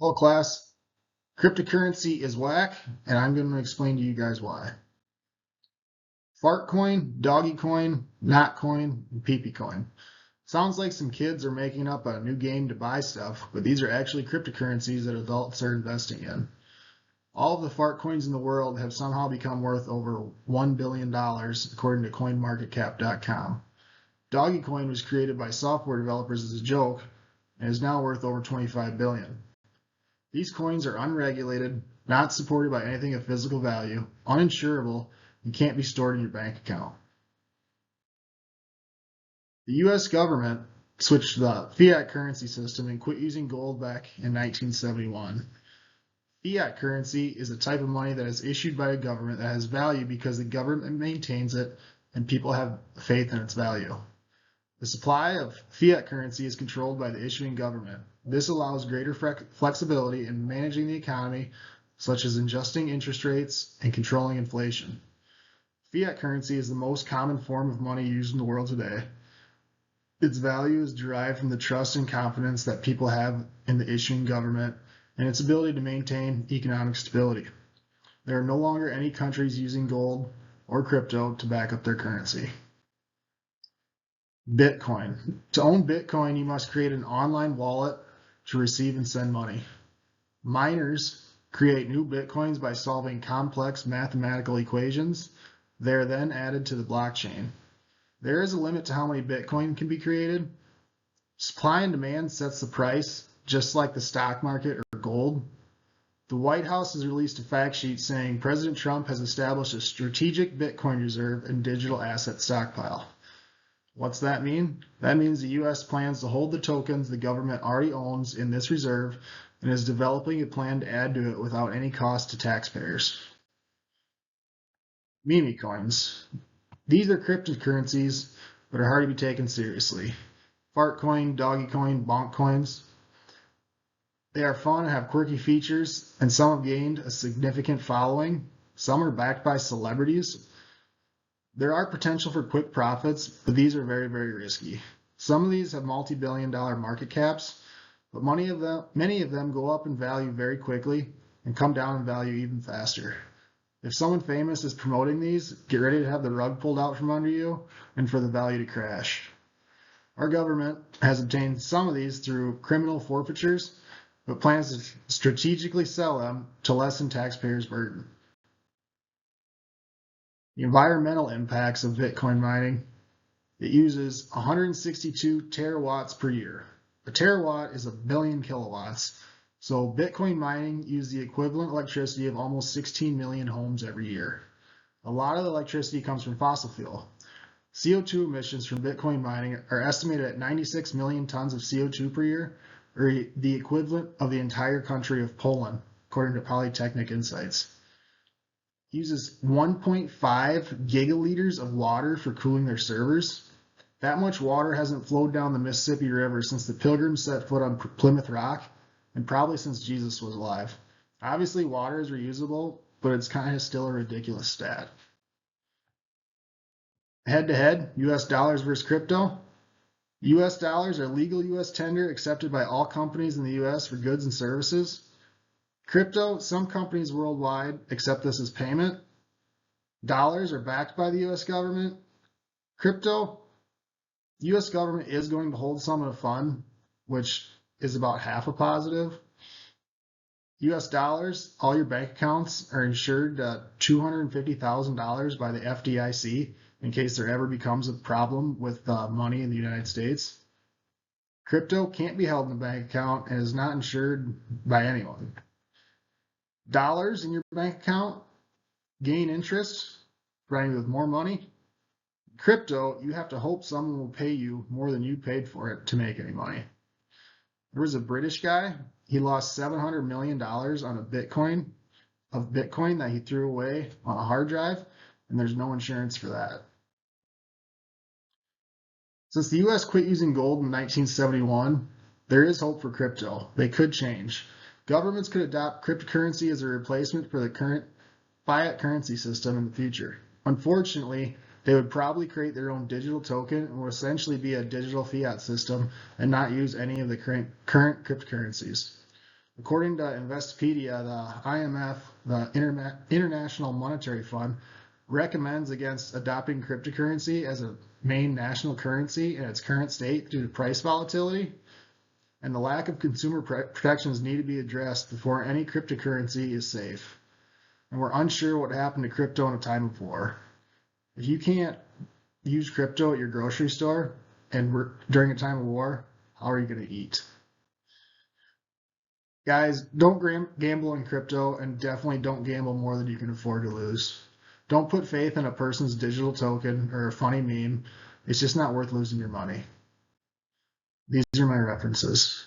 Hello class, cryptocurrency is whack, and I'm going to explain to you guys why. Fartcoin, Doggycoin, Notcoin, and Peepeecoin. Sounds like some kids are making up a new game to buy stuff, but these are actually cryptocurrencies that adults are investing in. All of the fart coins in the world have somehow become worth over $1 billion, according to CoinMarketCap.com. Doggycoin was created by software developers as a joke, and is now worth over $25 billion. These coins are unregulated, not supported by anything of physical value, uninsurable, and can't be stored in your bank account. The US government switched to the fiat currency system and quit using gold back in 1971. Fiat currency is a type of money that is issued by a government that has value because the government maintains it and people have faith in its value. The supply of fiat currency is controlled by the issuing government. This allows greater flexibility in managing the economy, such as adjusting interest rates and controlling inflation. Fiat currency is the most common form of money used in the world today. Its value is derived from the trust and confidence that people have in the issuing government and its ability to maintain economic stability. There are no longer any countries using gold or crypto to back up their currency. Bitcoin. To own Bitcoin, you must create an online wallet to receive and send money. Miners create new Bitcoins by solving complex mathematical equations. They are then added to the blockchain. There is a limit to how many Bitcoin can be created. Supply and demand sets the price, just like the stock market or gold. The White House has released a fact sheet saying President Trump has established a strategic Bitcoin reserve and digital asset stockpile. What's that mean? That means the U.S. plans to hold the tokens the government already owns in this reserve and is developing a plan to add to it without any cost to taxpayers. Meme coins. These are cryptocurrencies but are hard to be taken seriously. Fartcoin, Doggycoin, Bonkcoins. They are fun and have quirky features, and some have gained a significant following. Some are backed by celebrities. There are potential for quick profits, but these are very, very risky. Some of these have multi-billion-dollar market caps, but many of them go up in value very quickly and come down in value even faster. If someone famous is promoting these, get ready to have the rug pulled out from under you and for the value to crash. Our government has obtained some of these through criminal forfeitures, but plans to strategically sell them to lessen taxpayers' burden. The environmental impacts of Bitcoin mining. It uses 162 terawatts per year. A terawatt is a billion kilowatts. So Bitcoin mining uses the equivalent electricity of almost 16 million homes every year. A lot of the electricity comes from fossil fuel. CO2 emissions from Bitcoin mining are estimated at 96 million tons of CO2 per year, or the equivalent of the entire country of Poland, according to Polytechnic Insights. Uses 1.5 gigaliters of water for cooling their servers. That much water hasn't flowed down the Mississippi River since the Pilgrims set foot on Plymouth Rock, and probably since Jesus was alive. Obviously, water is reusable, but it's kind of still a ridiculous stat. Head-to-head, US dollars versus crypto. US dollars are legal US tender accepted by all companies in the US for goods and services. Crypto, some companies worldwide accept this as payment. Dollars are backed by the US government. Crypto, US government is going to hold some in a fund, which is about half a positive. US dollars, all your bank accounts are insured $250,000 by the FDIC in case there ever becomes a problem with money in the United States. Crypto can't be held in a bank account and is not insured by anyone. Dollars in your bank account gain interest, providing you with more money. Crypto, you have to hope someone will pay you more than you paid for it to make any money. There was a British guy, he lost $700 million on a Bitcoin that he threw away on a hard drive, and there's no insurance for that. Since the US quit using gold in 1971, there is hope for crypto. They could change. Governments could adopt cryptocurrency as a replacement for the current fiat currency system in the future. Unfortunately, they would probably create their own digital token and will essentially be a digital fiat system and not use any of the current cryptocurrencies. According to Investopedia, the IMF, the International Monetary Fund, recommends against adopting cryptocurrency as a main national currency in its current state due to price volatility, and the lack of consumer protections need to be addressed before any cryptocurrency is safe. And we're unsure what happened to crypto in a time of war. If you can't use crypto at your grocery store and during a time of war, how are you going to eat? Guys, don't gamble in crypto, and definitely don't gamble more than you can afford to lose. Don't put faith in a person's digital token or a funny meme. It's just not worth losing your money. These are my references.